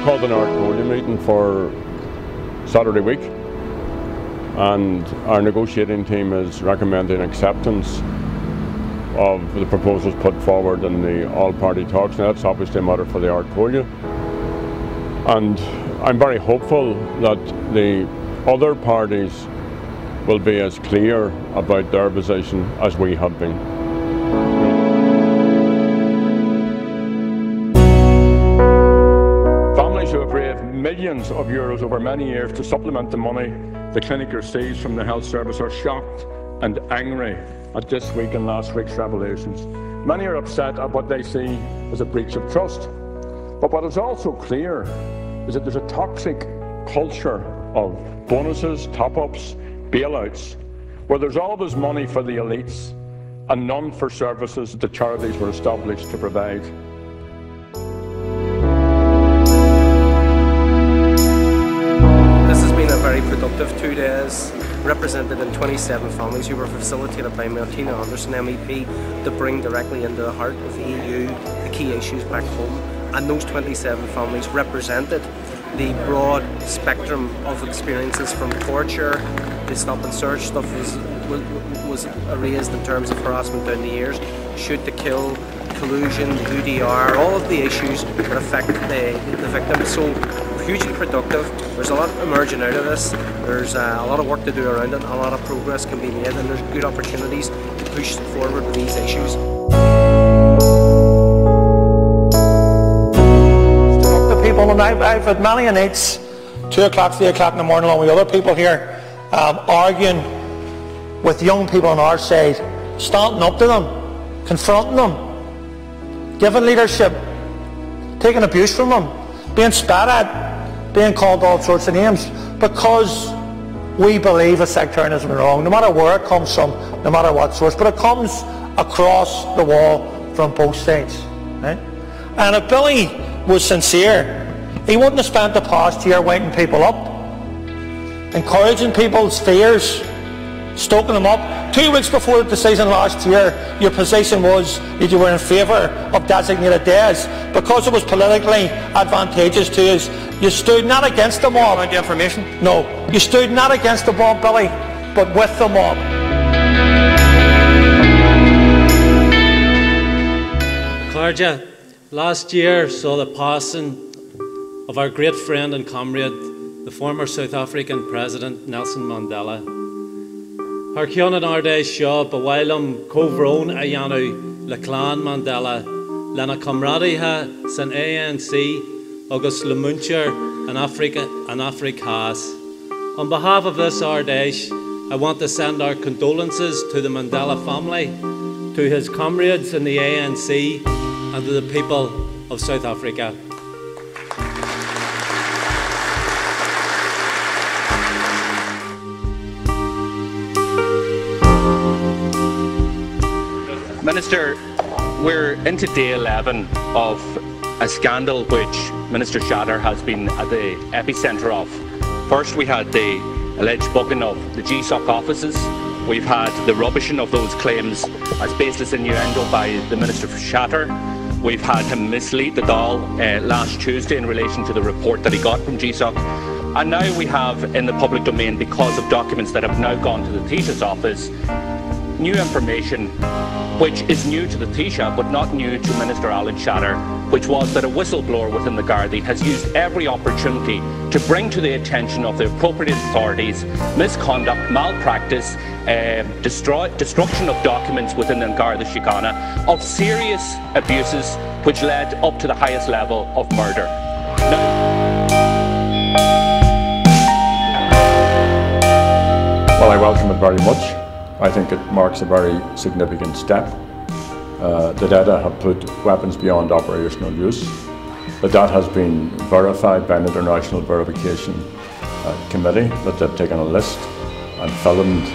Called an Austerity meeting for Saturday week, and our negotiating team is recommending acceptance of the proposals put forward in the all-party talks. Now that's obviously a matter for the Austerity, and I'm very hopeful that the other parties will be as clear about their position as we have been. Who have raised millions of euros over many years to supplement the money the clinic receives from the health service are shocked and angry at this week and last week's revelations. Many are upset at what they see as a breach of trust. But what is also clear is that there's a toxic culture of bonuses, top-ups, bailouts, where there's always money for the elites and none for services that the charities were established to provide. Very productive 2 days, represented in 27 families who were facilitated by Martina Anderson MEP to bring directly into the heart of the EU the key issues back home, and those 27 families represented the broad spectrum of experiences from torture, the stop and search stuff was raised in terms of harassment down the years, shoot to kill, collusion, UDR, all of the issues that affect the victims. So hugely productive. There's a lot emerging out of this. There's a lot of work to do around it. A lot of progress can be made, and there's good opportunities to push forward with these issues. Talk to people, and I've had many nights, 2 o'clock, 3 o'clock in the morning, along with other people here, arguing with young people on our side, standing up to them, confronting them, giving leadership, taking abuse from them, being spat at, being called all sorts of names, because we believe a sectarianism is wrong, no matter where it comes from, no matter what source, but it comes across the wall from both sides. Right? And if Billy was sincere, he wouldn't have spent the past year waking people up, encouraging people's fears, stoking them up. 2 weeks before the decision last year, your position was that you were in favour of designated days because it was politically advantageous to us. You stood not against the mob. Want the information? No, you stood not against the mob, Billy, but with the mob. Clarja, last year saw the passing of our great friend and comrade, the former South African President Nelson Mandela. Har ceann ar dé seo ba bhfuilm comhrón a dhéanamh le clán Mandela lena comradaithe san ANC agus le muintir an Africas. On behalf of this Ardèche, I want to send our condolences to the Mandela family, to his comrades in the ANC and to the people of South Africa. Minister, we're into day 11 of a scandal which Minister Shatter has been at the epicentre of. First we had the alleged bugging of the GSOC offices. We've had the rubbishing of those claims as baseless innuendo by the Minister for Shatter. We've had him mislead the Dáil last Tuesday in relation to the report that he got from GSOC. And now we have in the public domain, because of documents that have now gone to the Taoiseach's office, new information which is new to the Taoiseach but not new to Minister Alan Shatter, which was that a whistleblower within the Gardaí has used every opportunity to bring to the attention of the appropriate authorities misconduct, malpractice, destruction of documents within the Garda Síochána, of serious abuses which led up to the highest level of murder. Well, I welcome it very much. I think it marks a very significant step. The data have put weapons beyond operational use. That has been verified by an international verification committee, that they've taken a list and filmed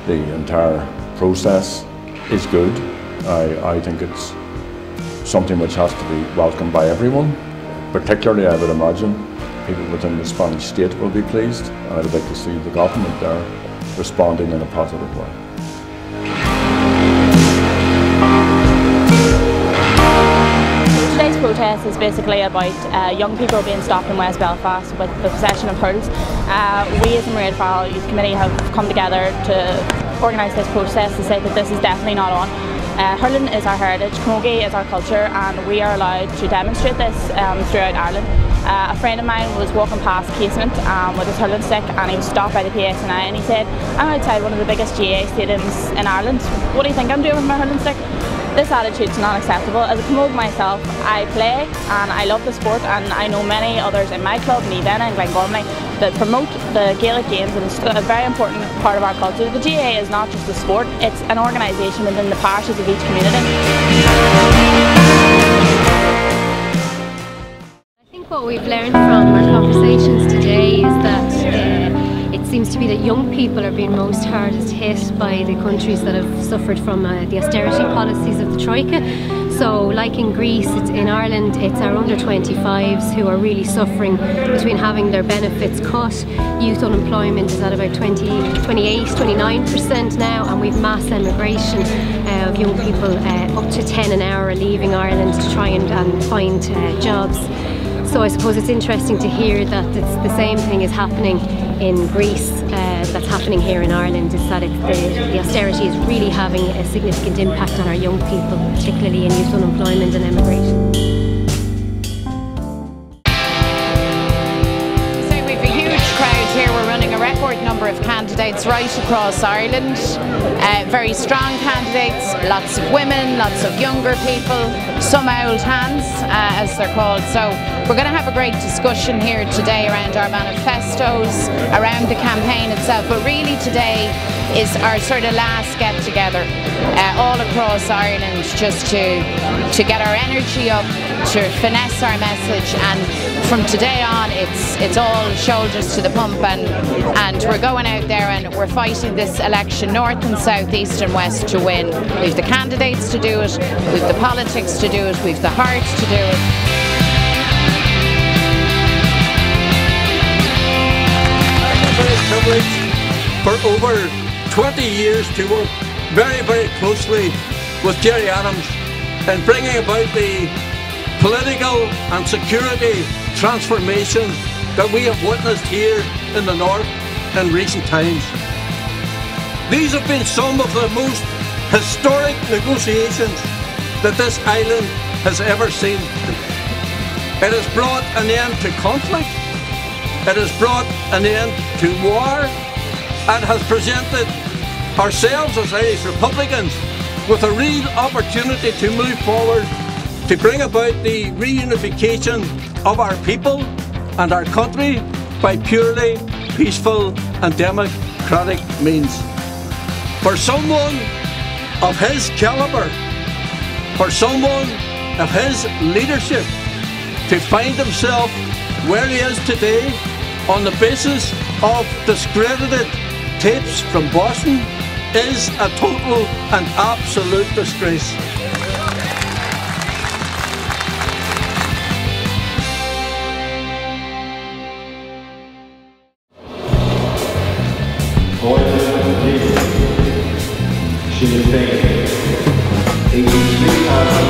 the entire process is good. I think it's something which has to be welcomed by everyone, particularly, I would imagine, people within the Spanish state will be pleased, and I'd like to see the government there responding in a positive way. Today's protest is basically about young people being stopped in West Belfast with the possession of hurls. We as the Maria Farrell Youth Committee have come together to organise this protest to say that this is definitely not on. Hurling is our heritage, camogie is our culture, and we are allowed to demonstrate this throughout Ireland. A friend of mine was walking past Casement with his hurling stick, and he was stopped by the PSNI, and he said, "I'm outside one of the biggest GA stadiums in Ireland. What do you think I'm doing with my hurling stick?" This attitude is not acceptable. As a camogie myself, I play and I love the sport, and I know many others in my club, Nivena and Glengormley, that promote the Gaelic games, and it's a very important part of our culture. The GA is not just a sport, it's an organisation within the parishes of each community. I think what we've learned from our conversations today is that it seems to be that young people are being most hardest hit by the countries that have suffered from the austerity policies of the Troika. So like in Greece, in Ireland, it's our under 25s who are really suffering between having their benefits cut. Youth unemployment is at about 29% now, and we've mass emigration of young people up to 10 an hour are leaving Ireland to try and find jobs. So I suppose it's interesting to hear that it's the same thing is happening in Greece that's happening here in Ireland, is that the austerity is really having a significant impact on our young people, particularly in youth unemployment and emigration. So we've a huge crowd here. We're running a record number of candidates right across Ireland. Very strong candidates, lots of women, lots of younger people, some old hands as they're called. So we're going to have a great discussion here today around our manifestos, around the campaign itself, but really today is our sort of last get together all across Ireland, just to get our energy up, to finesse our message, and from today on it's all shoulders to the pump, and we're going out there and we're fighting this election north and south, east and west to win. We've the candidates to do it, we've the politics to do it, we've the heart to do it. Privilege for over 20 years to work very, very closely with Gerry Adams in bringing about the political and security transformation that we have witnessed here in the north in recent times. These have been some of the most historic negotiations that this island has ever seen. It has brought an end to conflict. It has brought an end to war, and has presented ourselves as Irish Republicans with a real opportunity to move forward to bring about the reunification of our people and our country by purely peaceful and democratic means. For someone of his calibre, for someone of his leadership to find himself where he is today on the basis of discredited tapes from Boston is a total and absolute disgrace. Sinn Féin, 83,000.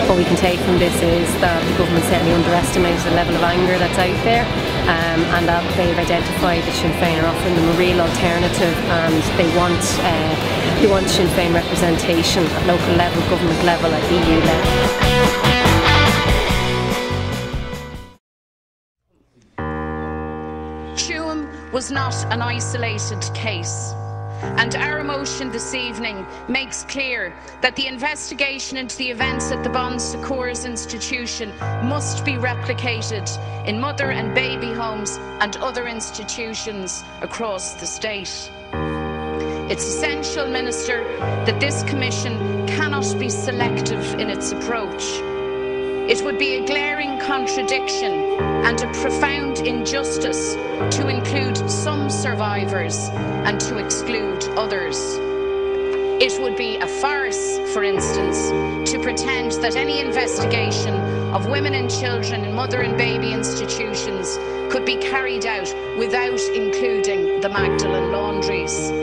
What we can take from this is that the government certainly underestimates the level of anger that's out there, and that they've identified that Sinn Féin are offering them a real alternative, and they want Sinn Féin representation at local level, government level, at EU level. Was not an isolated case. And our motion this evening makes clear that the investigation into the events at the Bon Secours institution must be replicated in mother and baby homes and other institutions across the state. It's essential, Minister, that this Commission cannot be selective in its approach. It would be a glaring contradiction and a profound injustice to include some survivors and to exclude others. It would be a farce, for instance, to pretend that any investigation of women and children in mother and baby institutions could be carried out without including the Magdalen laundries.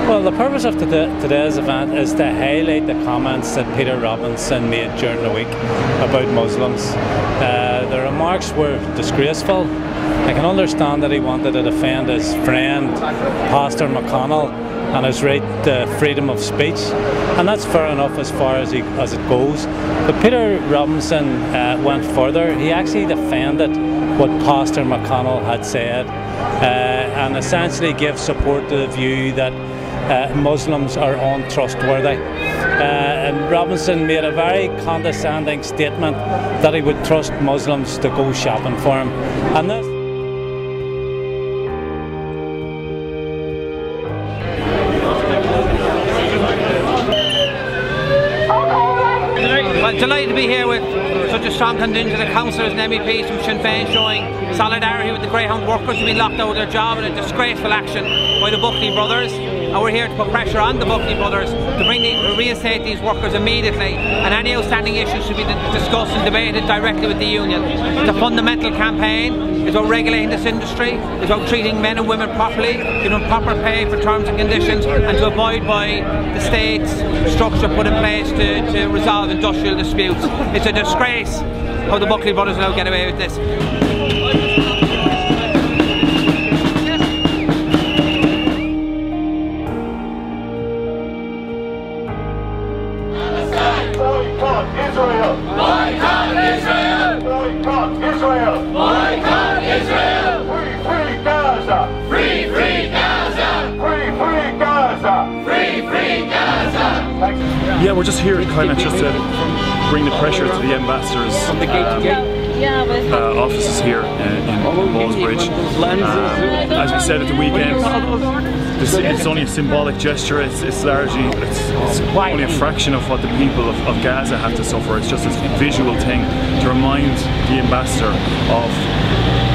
Well, the purpose of today's event is to highlight the comments that Peter Robinson made during the week about Muslims. The remarks were disgraceful. I can understand that he wanted to defend his friend, Pastor McConnell, and his right to freedom of speech, and that's fair enough as far as it goes. But Peter Robinson went further. He actually defended what Pastor McConnell had said and essentially gave support to the view that Muslims are untrustworthy. And Robinson made a very condescending statement that he would trust Muslims to go shopping for him. And this Well, delighted to be here with such a strong contingent of councillors and MEPs from Sinn Féin showing solidarity with the Greyhound workers who've been locked out of their job in a disgraceful action by the Buckley brothers. And we're here to put pressure on the Buckley brothers to reinstate these workers immediately, and any outstanding issues should be discussed and debated directly with the union. It's a fundamental campaign. It's about regulating this industry. It's about treating men and women properly, giving them proper pay for terms and conditions, and to abide by the state's structure put in place to resolve industrial disputes. It's a disgrace how the Buckley brothers now get away with this. Yeah, we're just here to kind of just to bring the pressure to the ambassador's offices here in Ballsbridge. As we said at the weekend, it's only a symbolic gesture. It's largely only a fraction of what the people of Gaza have to suffer. It's just a visual thing to remind the ambassador of,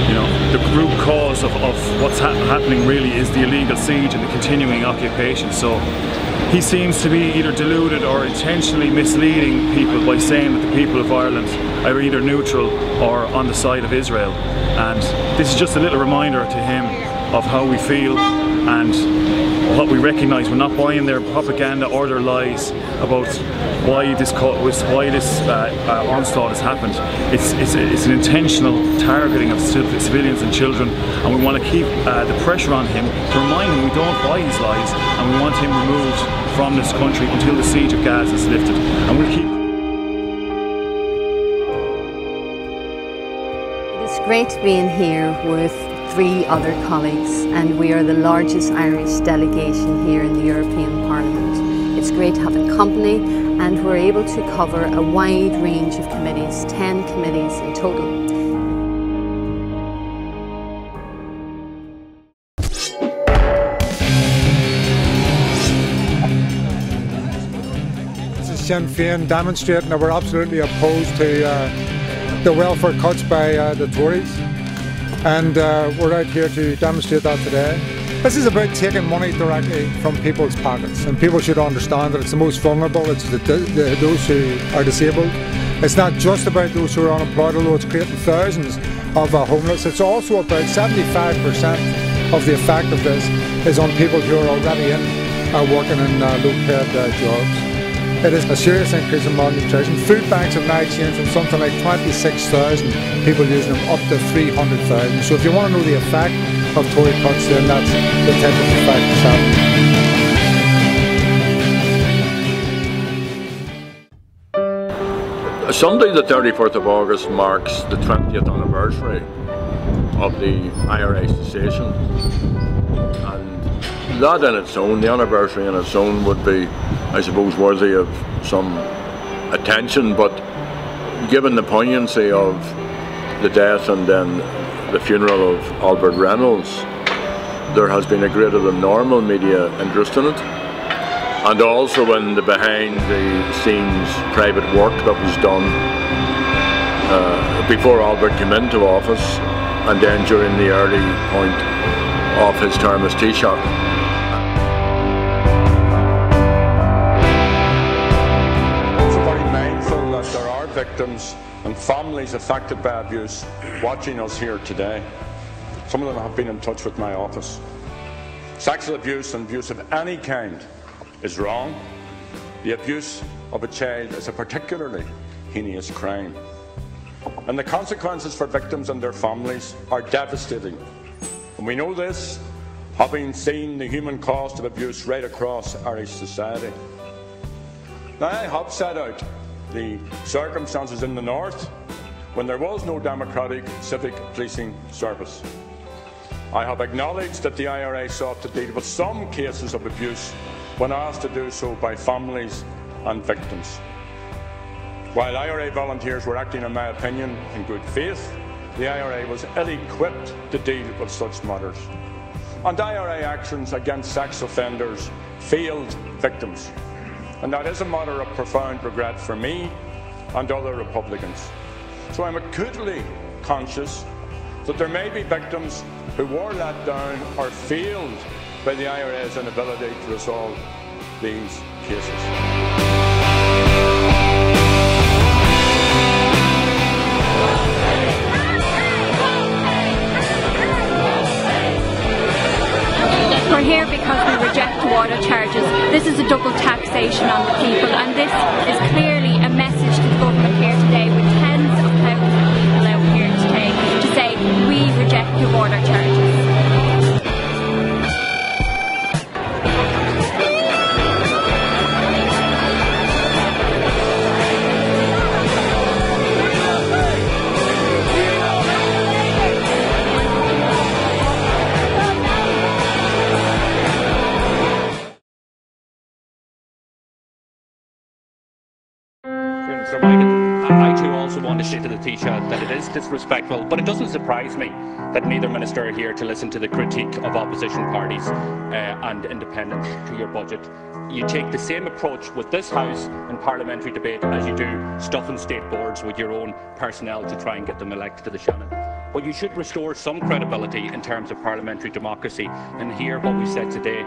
you know, the root cause of what's happening really is the illegal siege and the continuing occupation. So he seems to be either deluded or intentionally misleading people by saying that the people of Ireland are either neutral or on the side of Israel. And this is just a little reminder to him of how we feel and what we recognise. We're not buying their propaganda or their lies about why this onslaught has happened. It's an intentional targeting of civilians and children, and we want to keep the pressure on him to remind him we don't buy his lies, and we want him removed from this country until the siege of Gaza is lifted. And we'll keep. It's great being here with 3 other colleagues, and we are the largest Irish delegation here in the European Parliament. It's great having company, and we're able to cover a wide range of committees, 10 committees in total. This is Sinn Féin demonstrating that we're absolutely opposed to the welfare cuts by the Tories. And we're out here to demonstrate that today. This is about taking money directly from people's pockets, and people should understand that it's the most vulnerable, it's those who are disabled. It's not just about those who are unemployed, although it's creating thousands of homeless. It's also about 75% of the effect of this is on people who are already in working in low-paid jobs. It is a serious increase in malnutrition. Food banks have now changed from something like 26,000 people using them up to 300,000. So if you want to know the effect of Tory cuts, then that's the type of effect that's happening. Sunday the 31st of August marks the 20th anniversary of the IRA cessation, and that in its own, the anniversary in its own, would be, I suppose, worthy of some attention, but given the poignancy of the death and then the funeral of Albert Reynolds, there has been a greater than normal media interest in it, and also in the behind the scenes private work that was done before Albert came into office and then during the early point of his term as Taoiseach. Also very mindful that there are victims and families affected by abuse watching us here today. Some of them have been in touch with my office. Sexual abuse and abuse of any kind is wrong. The abuse of a child is a particularly heinous crime. And the consequences for victims and their families are devastating. And we know this, having seen the human cost of abuse right across Irish society. Now, I have set out the circumstances in the north when there was no democratic civic policing service. I have acknowledged that the IRA sought to deal with some cases of abuse when asked to do so by families and victims. While IRA volunteers were acting, in my opinion, in good faith, the IRA was ill-equipped to deal with such matters. And IRA actions against sex offenders failed victims. And that is a matter of profound regret for me and other Republicans. So I'm acutely conscious that there may be victims who were let down or failed by the IRA's inability to resolve these cases. We're here because we reject water charges. This is a double taxation on the people, and this is clearly a message to the government here today with tens of thousands of people out here today to say we reject your water charges. I too also want to say to the Taoiseach that it is disrespectful, but it doesn't surprise me that neither minister are here to listen to the critique of opposition parties and independents to your budget. You take the same approach with this House in parliamentary debate as you do stuffing state boards with your own personnel to try and get them elected to the Shannon. But you should restore some credibility in terms of parliamentary democracy and hear what we said today.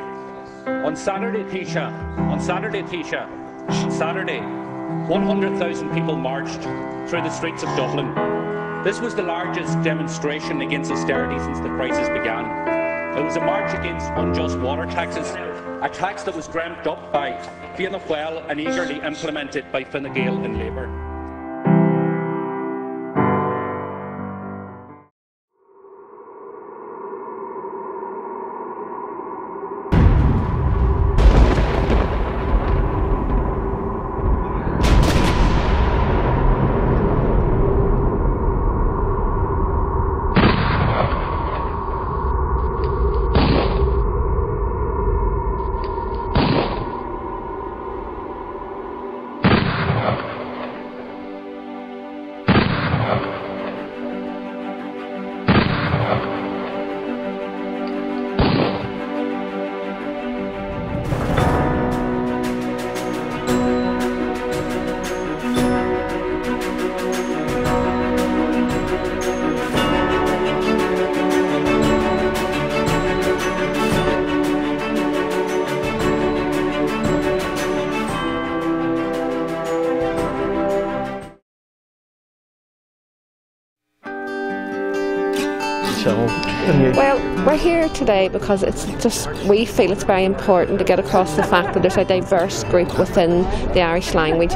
On Saturday, Taoiseach, 100,000 people marched through the streets of Dublin. This was the largest demonstration against austerity since the crisis began. It was a march against unjust water taxes, a tax that was dreamt up by Fianna Fáil and eagerly implemented by Fine Gael and Labour. here today because we feel it's very important to get across the fact that there's a diverse group within the Irish language.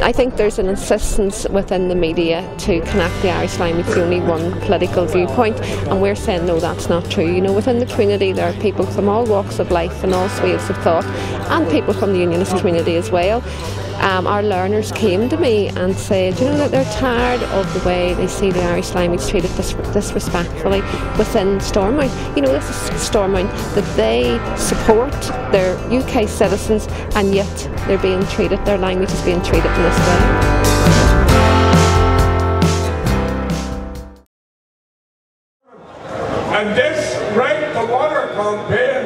I think there's an insistence within the media to connect the Irish language to only one political viewpoint, and we're saying no, that's not true. You know, within the community there are people from all walks of life and all swathes of thought, and people from the unionist community as well. Our learners came to me and said, you know, that they're tired of the way they see the Irish language treated disrespectfully within Stormont. You know, this is Stormont, that they support their UK citizens and yet they're being treated, their language is being treated in this way. And this Right to Water campaign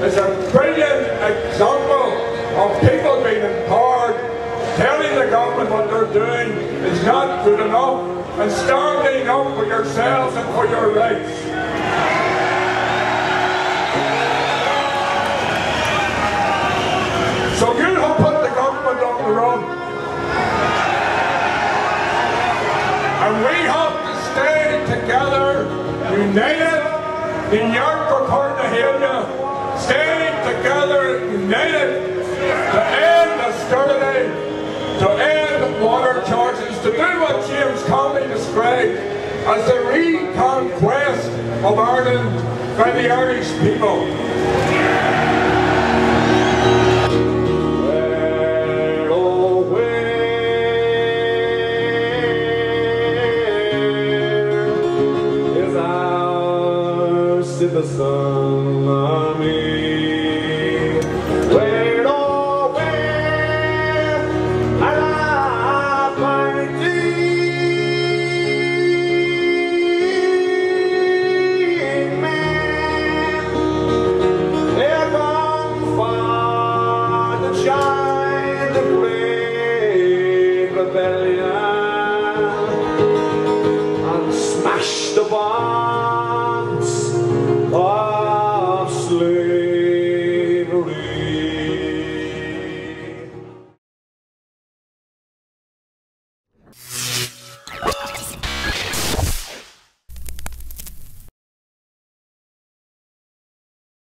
is a brilliant example of people being empowered, telling the government what they're doing is not good enough, and standing up for yourselves and for your rights. So you have put the government on the run, and we have to stay together, united in York or Cartagena, staying together, united to end austerity, to end water charges, to do what James Conley described as the reconquest of Ireland by the Irish people. Where, oh where is our citizen army?